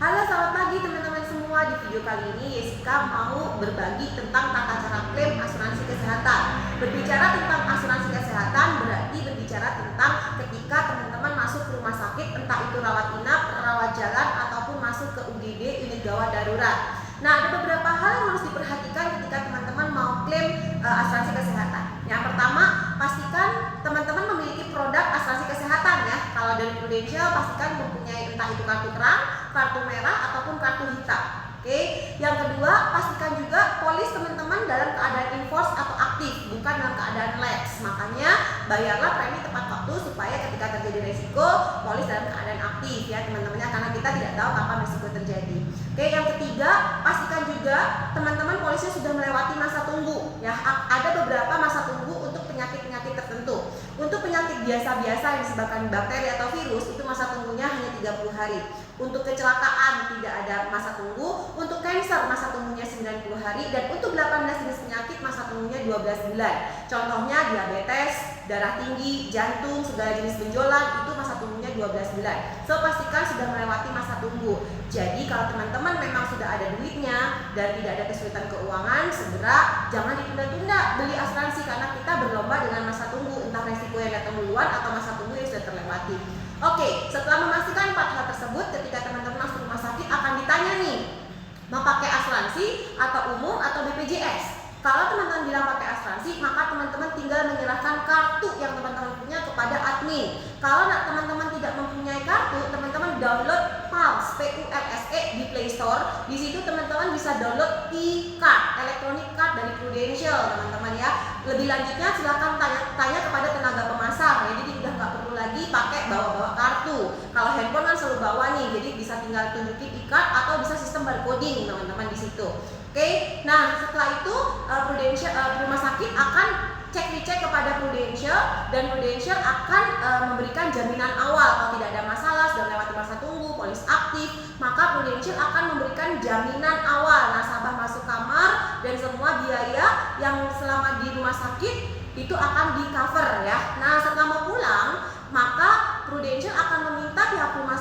Halo, selamat pagi teman-teman semua. Di video kali ini Yesika mau berbagi tentang tata cara klaim asuransi kesehatan. Berbicara tentang asuransi kesehatan berarti berbicara tentang ketika teman-teman masuk ke rumah sakit, entah itu rawat inap, rawat jalan, ataupun masuk ke UGD, unit gawat darurat. Nah, ada beberapa hal yang harus diperhatikan ketika teman-teman mau klaim asuransi kesehatan. Yang pertama, pastikan teman-teman memiliki produk asuransi kesehatan ya. Kalau dari Prudential, pastikan mempunyai entah itu kartu terang, kartu merah, ataupun kartu hitam. Oke. Yang kedua, pastikan juga polis teman-teman dalam keadaan enforce atau aktif, bukan dalam keadaan lapse. Makanya bayarlah premi tepat waktu supaya ketika terjadi resiko, polis dalam keadaan aktif ya teman-temannya, karena kita tidak tahu kapan resiko terjadi. Oke, yang ketiga, pastikan juga teman-teman polisnya sudah melewati masa tunggu ya. Ada beberapa masa tunggu untuk penyakit-penyakit tertentu. Untuk penyakit biasa-biasa yang disebabkan bakteri atau virus, itu masa tunggunya hanya 30 hari. Untuk kecelakaan tidak ada masa tunggu, untuk kanker masa tunggunya 90 hari, dan untuk 18 jenis penyakit masa tunggunya 12 bulan. Contohnya diabetes, darah tinggi, jantung, segala jenis benjolan, itu masa tunggunya 12 bulan. So, pastikan sudah melewati masa tunggu. Jadi kalau teman-teman memang sudah ada duitnya dan tidak ada kesulitan keuangan, segera jangan ditunda-tunda beli asuransi, karena kita berlomba dengan masa tunggu, entah resiko yang datang duluan atau masa tunggu yang sudah terlewati. Oke, setelah memastikan 4 hal tersebut, ketika teman-teman masuk rumah sakit akan ditanya nih, mau pakai asuransi atau umum atau BPJS. Kalau teman-teman bilang pakai asuransi, maka teman-teman tinggal menyerahkan kartu yang teman-teman punya kepada admin. Kalau teman-teman tidak mempunyai kartu, teman-teman download PULSE, PULSE di Play Store. Di situ teman-teman bisa download e-card, electronic card dari Prudential, teman-teman ya. Lebih lanjutnya silakan tanya kepada tenaga pemasar ya. Jadi udah nggak perlu lagi pakai bawa-bawa kartu. Kalau handphone kan selalu bawa nih, jadi bisa tinggal tunjukin e-card atau bisa sistem barcoding teman-teman di situ. Oke, nah setelah itu Prudential rumah sakit akan cek-recek kepada Prudential, dan Prudential akan memberikan jaminan awal kalau tidak ada masalah, sudah melewati masa tunggu, polis aktif, maka Prudential akan memberikan jaminan awal nasabah masuk kamar dan semua biaya yang selama di rumah sakit itu akan di cover ya. Nah, setelah mau pulang, maka Prudential akan meminta pihak rumah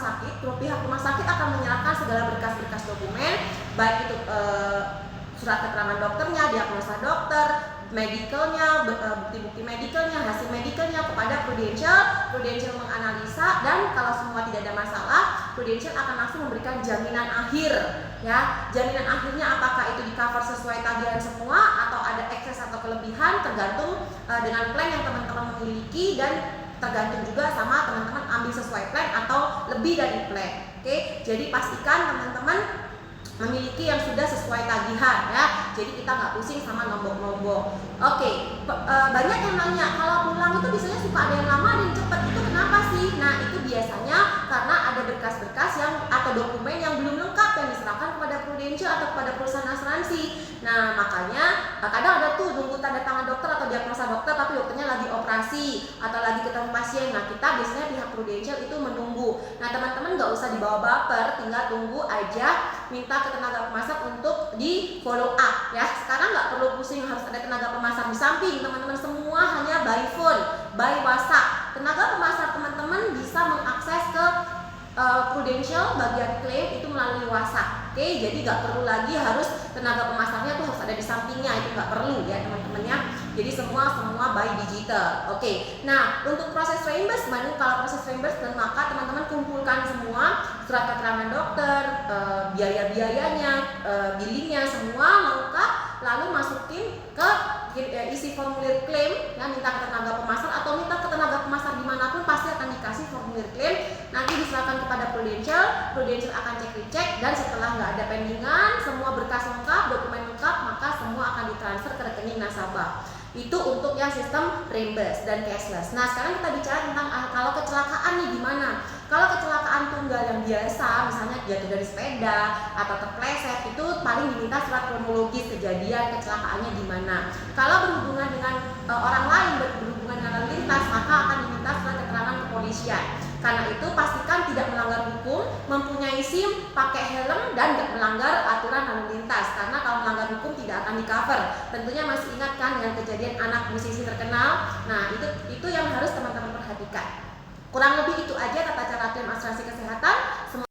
sakit akan menyerahkan segala berkas-berkas dokumen, baik itu surat keterangan dokternya, diagnosa dokter, medicalnya, bukti-bukti medicalnya, hasil medicalnya kepada Prudential. Prudential menganalisa, dan kalau semua tidak ada masalah, Prudential akan langsung memberikan jaminan akhir ya. Jaminan akhirnya apakah itu di cover sesuai tagihan semua atau ada ekses atau kelebihan, tergantung dengan plan yang teman-teman memiliki, dan tergantung juga sama teman-teman ambil sesuai plan atau lebih dari plan. Oke, jadi pastikan teman-teman memiliki yang sudah sesuai tagihan ya. Jadi kita nggak pusing sama nombok-nombok. Oke, banyak yang nanya kalau pulang itu biasanya suka ada yang lama, ada yang cepat. Itu kenapa sih? Nah, itu biasanya karena ada berkas-berkas yang atau dokumen yang belum lengkap yang diserahkan kepada Prudential atau kepada perusahaan asuransi. Nah, makanya kadang ada tuh nunggu tanda tangan dokter atau diagnosa dokter tapi dokternya lagi operasi atau lagi ketemu pasien. Nah, kita biasanya pihak Prudential itu menunggu. Nah, teman-teman nggak usah dibawa baper, tinggal tunggu aja, minta ke tenaga pemasar untuk di follow up ya. Sekarang nggak perlu pusing harus ada tenaga pemasar di samping, teman-teman semua hanya by phone, by WhatsApp. Tenaga pemasar teman-teman bisa mengakses ke Prudential bagian klaim itu melalui WhatsApp. Oke, jadi nggak perlu lagi harus tenaga pemasarnya tuh harus ada di sampingnya, itu nggak perlu ya teman-teman ya. Jadi semua by digital. Oke, nah untuk proses reimbursement, kalau proses reimbursement maka teman-teman kumpulkan semua surat keterangan dokter, biaya-biayanya, billingnya semua lengkap, lalu masukin ke isi formulir klaim ya, minta ke tenaga pemasar atau minta ke tenaga pemasar dimanapun pasti akan dikasih formulir klaim. Nanti diserahkan kepada Prudential, Prudential akan cek-cek, dan setelah nggak ada pendingan, semua berkas lengkap, dokumen lengkap, maka semua akan ditransfer ke rekening nasabah. Itu untuk yang sistem reimburse dan cashless. Nah, sekarang kita bicara tentang kalau kecelakaan nih gimana. Kalau kecelakaan tunggal yang biasa, misalnya jatuh dari sepeda atau terpleset, itu paling diminta surat kronologis kejadian kecelakaannya di mana. Kalau berhubungan dengan orang lain, berhubungan dengan lalu lintas, maka akan diminta surat keterangan kepolisian. Karena itu pastikan tidak melanggar hukum, mempunyai SIM, pakai helm, dan tidak melanggar aturan lalu lintas. Karena kalau melanggar hukum tidak akan di cover. Tentunya masih ingat kan dengan kejadian anak musisi terkenal. Nah, itu yang harus teman-teman perhatikan. Kurang lebih itu aja tata cara klaim asuransi kesehatan.